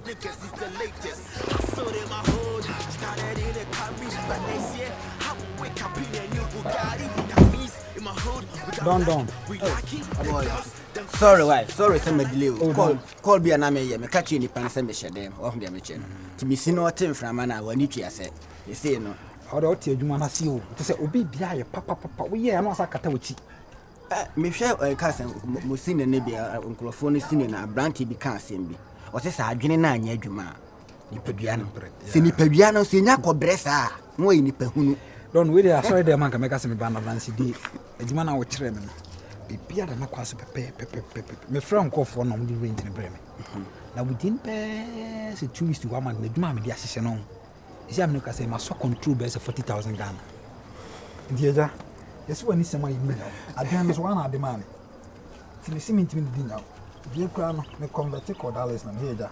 sneakers is the latest. So in my hood, started in a copy, but next year I will wake up in a new Bugatti. That means in my hood we Don. We like it. Sorry, why? Sorry, some delay. Call be an ame. Me catch you in the pan. Some share them. Oh, me chen. To me, see no thing from man. When you say, you say no. How do you do? Man, I see you. To say, obi biya, papa. We are not sakata wichi. Me share a cousin. Musine nebi microphone sine na branti bi kan sembi. O se sa adwene na anya adwuma. Ni peduano. Se ni peduano se nya kobresa. No yi ni pehunu. Don we dey sorry dey man ka make us me ban advance di. Adwuma na wo kire me no. Bibia da na kwaso pepe. Me friend ko for no di rent ni bre me. Na within pe se 2 weeks to 1 month na adwuma me di asese no. Isi am no ka say ma so control be say 40,000 Ghana. Ndi eja. Yes when is my me. Adwuma me so wana ade man. Ti me simenti me di now. Bia kra no me convert ko dollars na me eja.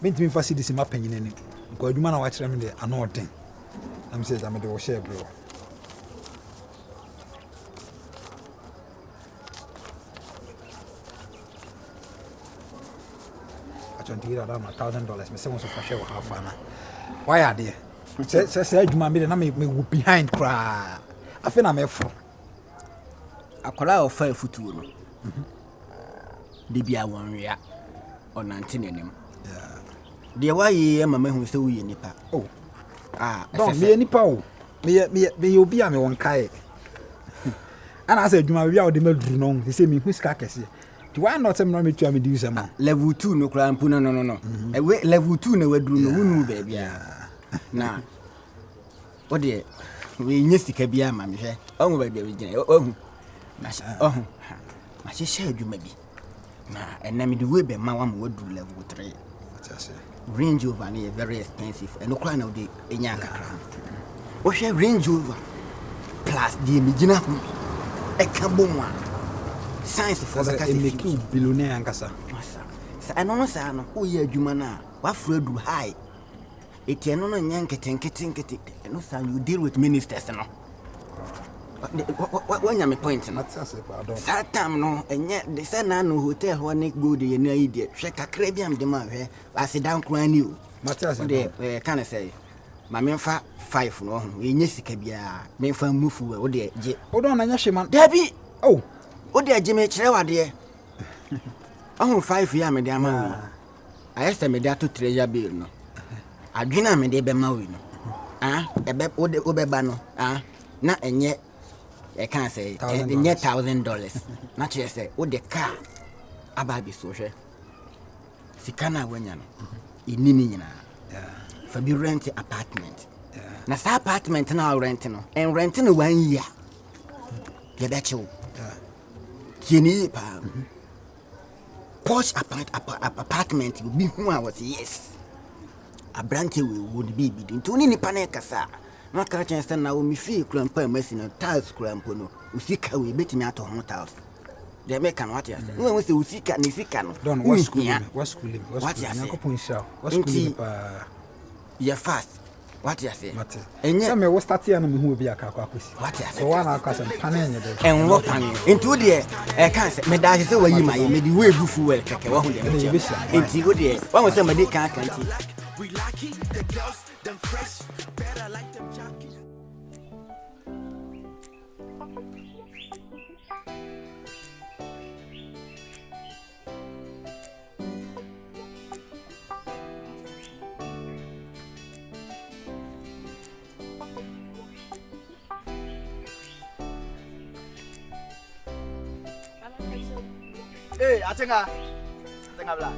Me ntimi fa cedis ma panyin ani. Ko adwuma na wa kire me de ana odin. I'm saying I'm the share bro. I don't think that $1,000. Me say want to share half an. Why are they? Say you ma me na me behind cry. I feel I'm for. Akola o fa futu no. Bibia won ria. O 19 anim. Yeah. De wa ye mama hu se wo ye nipa. Oh. Don't me nipa o. Me obi a me won kai. Ana say adwuma bia o de maduru no. They say me hu sika kese. Do why not me no me tua me di use ma. Level 2 no kra mpu no. Level 2 na waduru no wonu ba bia. Na. O de we nye sika bia ma me hwe. Ohu ba bia we gina. Ohu. Na ohu. Ma she adwuma bi. Na enna me de we be ma wa ma waduru level 3. What I say? Range Rover is very expensive and no crown of the Enyaka crown. What share Range Rover plus the Mijina a Kabuma science for the billionaire and Cassa. I know, son, who ye Jumana, what Fred do high. It's no yanketing, and no son, you deal with ministers. No, what one am point? That time, no, and yet the son I know hotel one Nick Goody and idiot, shake a Caribbean demand here. I sit down crying you. Matthias, can I say? My men 5 no, we Nessica Bia, men for move oh dear, hold on, Yashiman, Debbie. Oh, dear Jimmy Trewa, dear. Oh, 5 years, Madame. I estimate that to treasure bill, no. I dinner me de be mawin. Ah, a beb o de obebano. Ah, not and yet. I can't say $1,000. Not just say, oh, the car. Ababi social. Sikana wenyan. Inini na. For be renting apartment. Na sa apartment now renting and renting 1 year. You bet you. Kini pa. Posh apartment will be who I was, yes. A branch would be between two nini panekasa. No catching stand now me feel cramp messing a tiles cramp no. Usika we bet me out of hotels. They make an what you say. No one say Usika Nisika. Don't what school? What school? What you say? What school? You're fast. What you say? And yet, me was starting and who will be a cacaquis. What you say? So one hour and panning and what panning. Into the I can't say, me that is the way you might made the way before well. Into good day. One was somebody can't. We like it, the girls, them fresh, better like them jockeys. Hey, Atenga bla.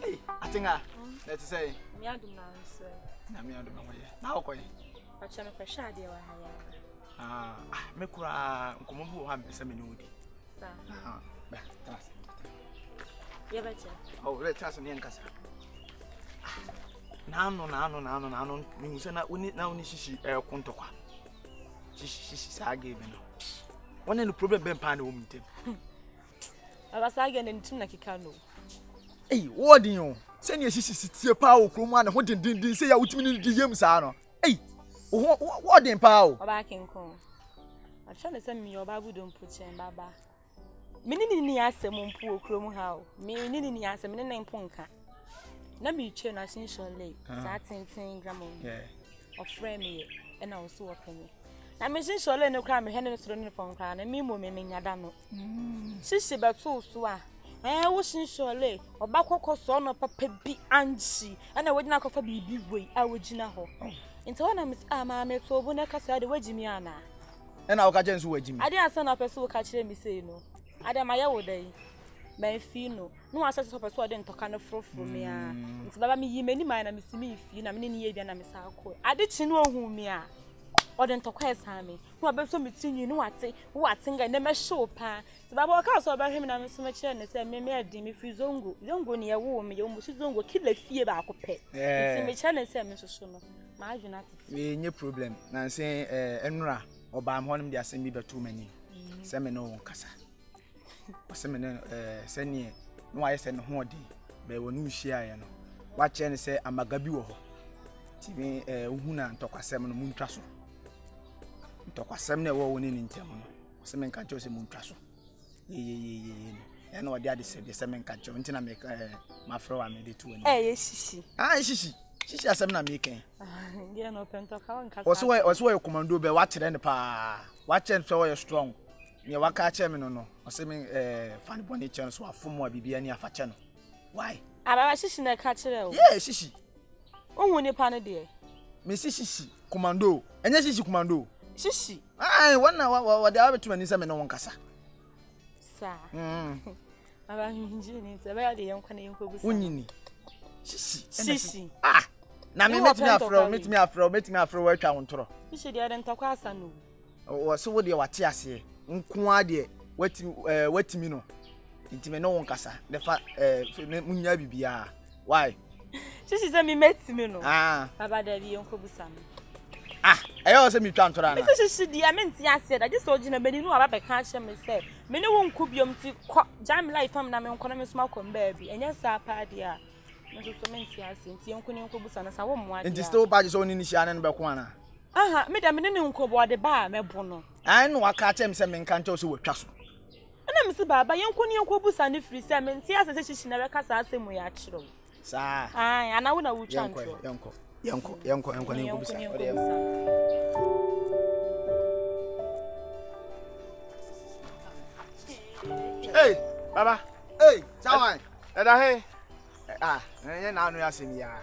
Hey, Atenga. Let's say. Me adum na nse. Na me adum na ye. Na okoye. Acha me kwa shade wa haya. Me kura nkomo bu ha mpese me nyudi. Sa. Ba, trust. Ye bacha. Oh, let trust me nkasa. Na no. Me nse na uni shishi kontokwa. Shishi sage me no. One no problem ben pan wo mtem. Aba sage na ntim na kika no. Hey, what do you? Send your shishi tie pa wo krom an ho dindindin say ya wutimi ni di yem sa no. Hey, what din pa wo? Oba kinko. Acha na say me oba budon puchen baba. Mini ni asem mpo okrom ha o. Mini ni asem ne na mpo nka. Na me twe na shinshon lay. Sa tintin gramo. Yeah. Of frame me e na so openye. Na me shinshon lay no kra me hene no soro no fon kra na me mo me nyada no. Shishi beto so a. Wo shinshon lay oba kokko so no papa bi anchi. Na wogina kofa bibi wei a wogina ho. Nti wana me ama me to obo na kasa de wagimi ana. E na wo ka jensu wagimi. Ade asa na pese wo ka kire mi sei no. Ade ma ye wo dai. My fee no asase so person ade ntoka no frofro me a nti baba me yi mani man na me simi fee na me ne ye bia na me sa akọ ade chi no ohu me a ode ntoka esa me no abeso me tinyi no wate nga na me show pa nti baba ka so ba hwem na me so me kire ne se me adi me fee zongo ne ye wo me ye mo zongo kila fie ba akopɛ nti me kire ne se me so no ma adwuna tete we nye problem na se enura oba am honom de asem bi betu mani se me no won kasa Osemene senie no aye se ne ho odi be wonu hia ye no wa che ne se amagabi wo ho ti me uhuna ntokwasem no muntwa so ntokwasem ne wo woni ni ntem no oseme nka che o se muntwa so ye no odi ade se me nka che nti na me ma fro wa me de tu woni ye shishi shishi asem na me ken ye no pentoka wan kasa oso ye commando be wa kire ne pa wa che nso wo ye strong ne waka che me no ose me fan boni che so afomo bibia ni afa che no why ababa shishi na ka kire o yeah shishi ohun ni pa no de me shishi commando enye shishi commando shishi ai wana wa de abetuma ni se me no wonkasa sa aba hinji ni se ba ya de yenkwa na yenkwa gusa unyini shishi na me metimi afro wa twa wontoro shishi de ade ntokwa asa no wo so wo de wate ase nko ade watimi no intime no wonkasa de fa munya bibia why shishi se mi metimi no baba da bi yenko busa no ayo se mi twa ntora na shishi di amenti ase da just ogina beni no aba be ka che me se me ne wonku biom ti jam life am na me nko na me sma kom ba bi enya sa pa dia no so menti ase nti yenko ne yenko busa na sa wo mo ade nti still ba je so ni hia ne be ko ana me da me ne nko bo ade ba me bo no no waka che me se me nka nche so watwa so na me se baba yenko ne yenko busa ne free se menti ase se shishi na be ka sa ase mu ya kiro sa ana wo na wo twa ntro yenko ne yenko busa hey baba Hey, Chawai. Eda hey. Enye na anu ya semi ya.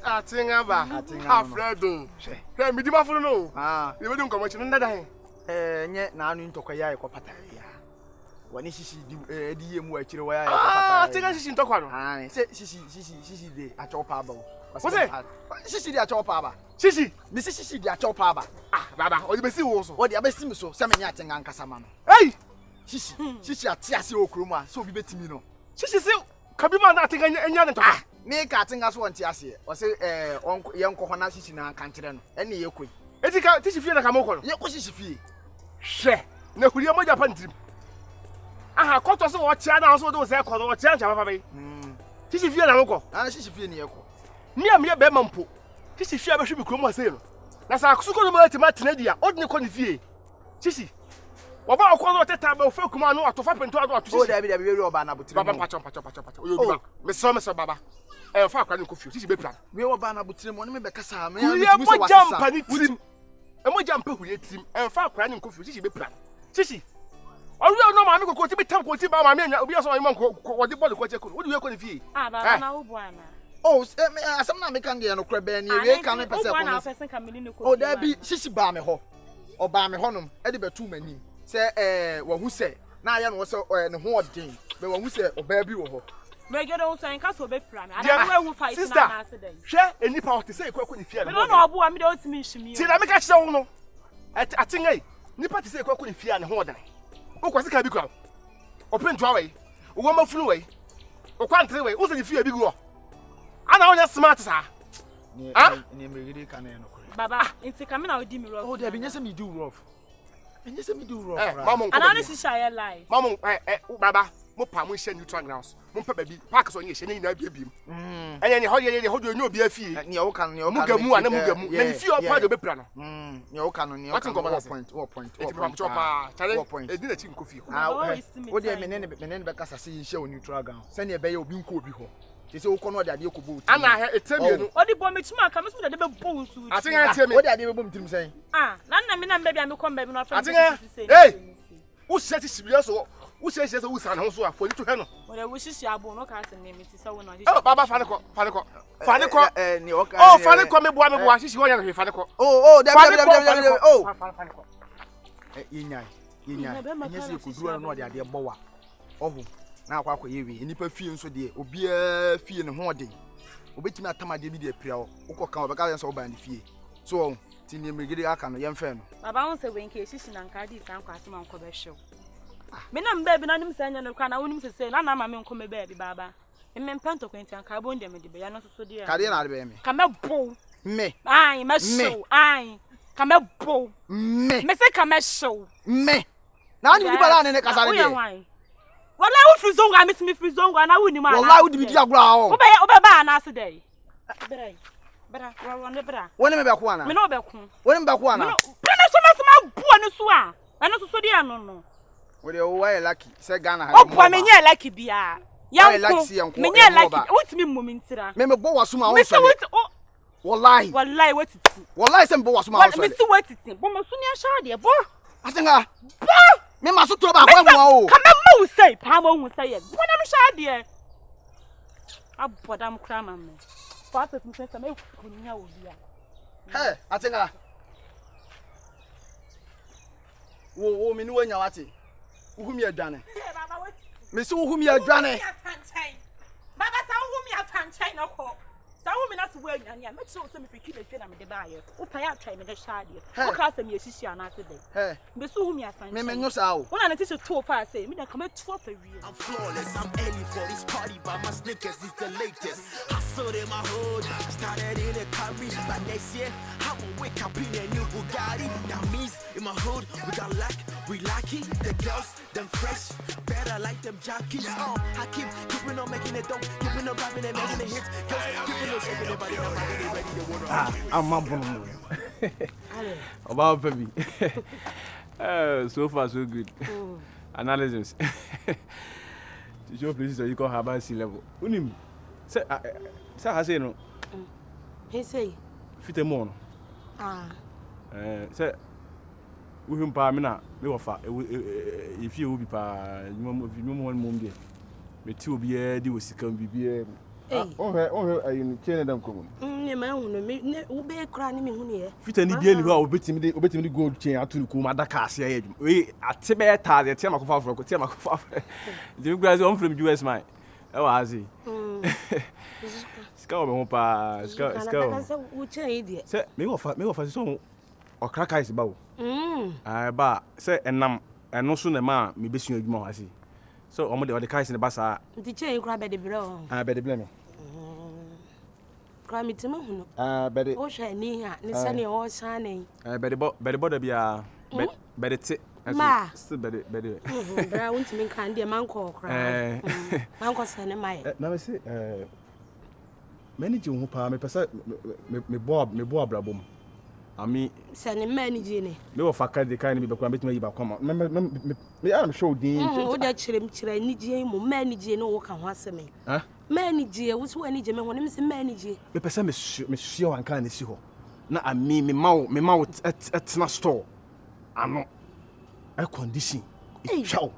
Atinga ba. Afredo. Hey, mi di ma funu no. Ye be di nkomo chi ndada he. Enye na anu ntokwa ya ye kopata ya. Wani shishi di yemu akire wa ya ye kopata. Atinga shishi ntokwa no. Se shishi de achopa aba. What's Shishi de achopa aba. Shishi. Mi shishi de achopa aba. Baba, o di be si wo so. O di abesi mi so, se me nya atinga nkasa ma no. Hey! Shishi ati ase okroma so bi betimi no. Shishi se kabima na atinga enya ne ntokwa. Me ka atinga so wonti ase. O se ye nkoko na shishi na kankire no. Ene ye koi. Etika tishi fie na kamoko no. Ye ko shishi fie. Hwe. Na kuriya mo Japan trim. Koto se wo chia na so do se ko no wo chia ncha papa be. Tishi fie na moko. Shishi fie ne ye ko. Mi am ye be mampo. Tishi fie be hwe bi kromo ase no. Na sa kusuko no ma tima tenadia. Odni ko ni fie. Tishi Oba akwano teta ba ofa kuma no atofa pento ado atoshi. O da bi we oba na butire. Baba pacho. Oyo bi ba. Me so baba. Fa akwano ko fio. Tishi be plan. We oba na butire mo ne me be kasa me ya me mo jampa ni tim. E mo jampa huri tim. Fa akwano ko fio. Tishi be plan. Tishi. Oru no ma me ko ti be tam ko ti ba ma me nya obi aso ma ko wodi ball ko che ko. Wodi we ko ni fie. Baba na wo buana. Asam na me kan ge no kra be ni we kan me pese ko. Na person kan me ni ko. O da bi shishi ba me ho. Oba me honom e de betu manim. Se wahu se na ya no se ne ho odin be wahu se oba bi wo ho me ge do so en ka so be pra me ada we hu fight na ase den hwe enipa o te se ekwa ni fie me no obo a me de otimi nhimi ti na me ka kire wo no atingai nipa te se ekwa ni fie ne ho odin o kwase ka bi kwa o pentu awai o wo mafunu wai o kwantre wai o se ni fie bi go ana onya smart sa ni me gidi kan no ko baba inti ka me na odi mi rough o da bi nyese me do rough. And yes, me do rough. Mama, and honestly, shy lie. Mama, baba, mo pa mo hye neutral grounds mo pa baby park so nye hye ne na bia biem enya ne ho de onyo bia fie ne o kan ne o kan mugamu ana mugamu na fie o pa de be pra no ne o kan ne o kan point pa chale edi na chi nko fie o de me ne be kasa se hye o neutral ground se ne be ye obi nko obi ho se o kono de ade ko bo ana ha etemie no o de bo me chima ka me so de be bo nsu atenga etemie o de ade be bo mtirim sen na me na mbe bia me kom ba me no afa atenga hey wo sheti sibia so wo sheti so wo san ho so afo ni to he no wo de wo shishi abo no ka se ne me ti se wo no baba fa ne ko ne o kan oh fa ne ko me boa shishi wo ya no fa ne ko de oh yinya nye se ko duro no de ade bowa oho na akwa yewe nipa fie nso de obia fie ne ho de obetimi atamade bi de apira wo ukoka obeka yenso oba ne fie so ti ni migide aka no yemfe no baba won se wenke shishi na nka di san kwa asema nko be hwew me na mba bi na nim sanya no kwa na wonim se na ma me nko me ba bi baba me mpento kwenti anka bo ndem de be ya no so de ya kade na de be me ka me bo me ai me show ai ka me bo me se ka me show me na ni bi la ne kasa de wallahi wo frizongo ami simi frizongo na wo ni ma wallahi wo di bi agura o wo be ba na ase dey bra wo ne bra woni me be ko ana me no be ko woni me be ko ana me na so ma buo ne so a na so de ano no we de o why lucky say Ghana ha o po me nye lucky bia ya ko me nye lucky wotimi mmom ntira me bo waso ma wo so wallahi wetiti wallahi say me bo waso ma wo so me si wetiti bo mo so ni a sha de bo asenga me ma so to ba kwa mu o ka me ma say pa ma hu say ye bo na me sha de abodam kra ma me fata tu say me kunya wo bia asenga wo me ni wanya wate uhumi adwane baba wetiti me si uhumi adwane baba sa uhumi afanchai na ko sa uhumi na so wa anyane me tiro so me fiki be fe na me de ba ye wo pa ya atwa me de sha de wo ka sa me yehihia na ase de me so uhumi afanchai me menyo sa o wona na teacher to fa say me da come to fa wi I'm flawless, I'm early for this party, but my sneakers is the latest. Hustle in my hood, started in a Camry, but next year I will wake up in a new Bugatti. That means in my hood we got luck, we lucky. The girls, them fresh, better like them jockeys. I keeping on making it dope, keeping on rapping and making it hits. Girls, keeping on shaking their body, nobody ready to water. I'm a boom. About baby. So far so good. Analysis. To show places that you call her sea level. Unim. Say I say no. He say. Fit more. Say we him pa me na me wofa if you will be pa you one mom dey. Me ti obi e di wosika bibie. You chain them come. Me ma hu no me wo be kra ni me hu ne ye. Fit ani die ni ho obetimi di gold chain aturu ku ma da ka ase ya adwum. We ate be ta de te makofa afro ko te makofa afro. The guys on from US man. E wa azi. Ska o me ho pa ska. Wo chain die. Say me wo fa so okra kai se ba wo. Ba say enam eno so na ma me besu adwuma ho ase. So omo de kai se ne ba sa. Nti chain kra be de bre o. Be de bre me. Kra mi te ma hu no. Be de. O hwa ni ha, ni se ne o sha ne. Be de bo da bia. Be de te. Ma. Still be de. Bra won't me kan de man ko kra. Man ko se ne mai. Na me say manage ho pa me pesa me bo abrabom. Ami se ne manage ne. Me wo fa ka de kan ni be kwa betuma yi ba kwama. Me am show din. O da chire ni je mu manage ne wo ka ho aseme. Manage wo so ani je me ho ne me se manage. Me pesa me sure wan kan ni si ho. Na ami me ma at na store. Ano. A condition. Ciao.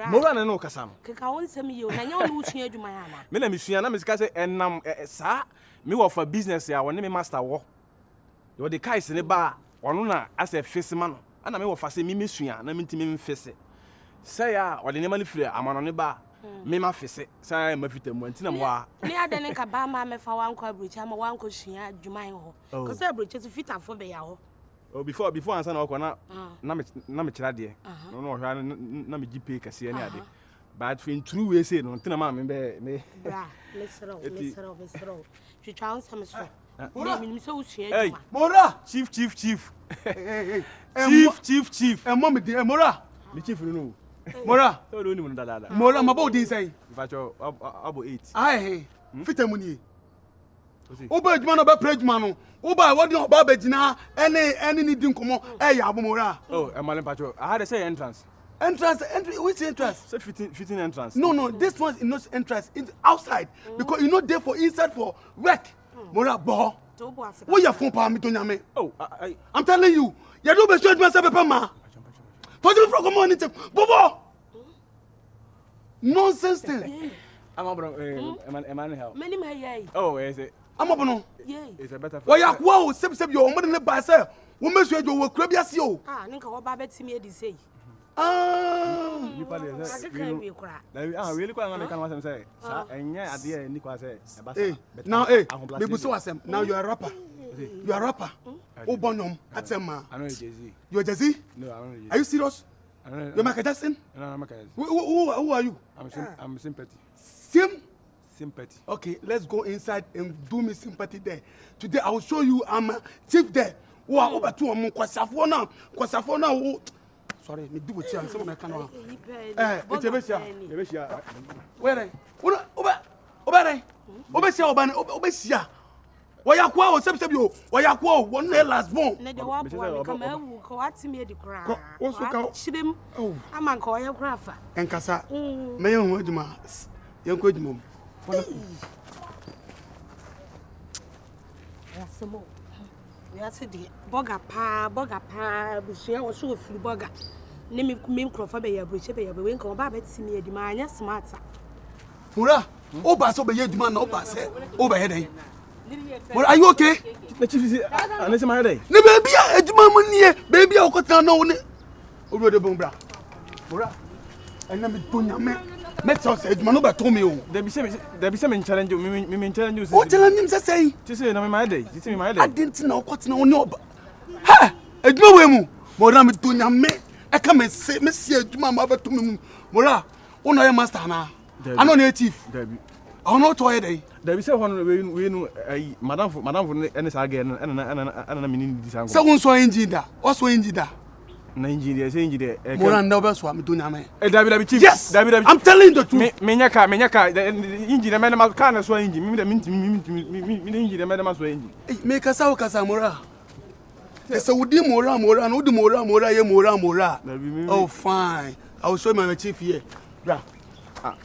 Mora na no kasam. Keka won sem ye o na nya won usua adwuma ya na. Me na misua na misika se enam sa me wo for business ya won me master wo. Yo de kai se ne ba ono na as a fisherman no. Ana me wo fa se me mesua na me ntimi mfese. Say ya, or the name of the amount on the bar. Me ma fise, say ma fite mo ntina mo a. Me adene ka ba ma me fa wan kwa bridge ama wan ko hia adwuman ho. Ko say bridge to fit afo be ya ho. Oh before answer na okọ na me kira de. No no hwa na me GP kase ani ade. But fin true we say no ntina ma me me. Bra, let's roll. Twitwa on some so. Me so hia Hey, adwuma. Mora. Chief. Hey. Chief. Mom di Mora. Me chief no. Mora. So do ni mo dada. Mora mabo din say. Facho abo 8. Ai, fitamu ni. Oba adwuma no ba prejuma no. Oba wodi oba begina any ni din komo ya abomora. Oh, Emale Pacho. I had to say entrance. Which entrance? Say fitting entrance. No, this one is not entrance. It's outside because you know there for inside for work. Mora bo. Where your phone pa me to nyame? Oh, I'm telling you. You do be sure myself papa ma. For you from community. Bobo. Nonsense thing. I'm about Emale help. Many my yai. Oh, is it? I'm up no. Yai. It's a better. Why ya kwa sep your money ne ba say. Wo mesu ejo wo kura bia se o. Ah, nka wo ba betimi e di say. You probably say. We Really quite an American say. And yeah, at the end, Nico say. Now, me buso asem. Now you are a rapper. You are a rapper. Oh, Bonum, Atema. I know Jay-Z. You are Jay-Z? No, I don't know. Are you serious? You're Michael Jackson? No, I'm Michael Jackson. Who are you? I'm sympathy. Sympathy. Okay, let's go inside and do me sympathy there. Today I will show you I'm a chief there. Who are over to a Kwasafo now. Sorry, me do with you. Someone I cannot. It's a Bessia. Where? Obesia. Why you kwa sep yo? Why you kwa one last born? Ne de wa bo come awu ko atimi e di kra. Wo so ka chirem. Ama ko ye kra fa. Enkasa. Me ye ho adwuma. Ye ko adwuma. Rasemo. Ya se di burger pa busia wo so ofiri burger. Ne me microphone be ya broche be ya be nka oba betimi e di ma anya smart. Mura, oba so be ye adwuma na oba se. Oba he den. Are you okay? The chief is unless my day. Ne baby a adwuma mu nie, baby a okota na wo ne. Obi de bombra. Mura. Ena me to nyame. Me tell say adwuma no be to me o. There be some challenge me challenge you. O tell him say. You say na my day. You say my day. I didn't know okota na wo ne oba. Ha! Adwuma we mu. Mura me to nyame. E ka me say me see adwuma ma be to me mu. Mura, wo no ye master na. I know na chief. Debi. I know to ye dey. Debi say we no madam for any say again and me need this angle. Say won so engine da. What's so engine da? Na engineer say engineer. Mura nda be so am to nyame. Debi chief. Yes. Debi. I'm telling the truth. Me nyaka engineer me na car na so engine. Me engineer me na so engine. Me kasa Mura. Say wudi Mura no di Mura ye Mura. Oh fine. I will show you my chief here. Bra.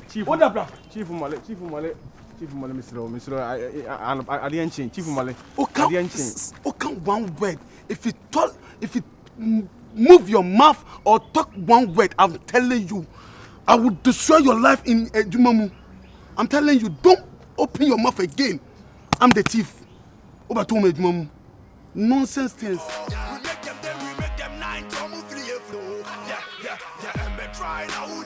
Chief. What up, bra? Chief Male, Mr. I didn't change. Chief Male. Okay, one word. If you move your mouth or talk one word, I'm telling you, I will destroy your life in Jumamu. I'm telling you, don't open your mouth again. I'm the thief. Over to me, Jumamu. Nonsense things. We make them 9, Tom, 3 flow. Yeah, and me try now, who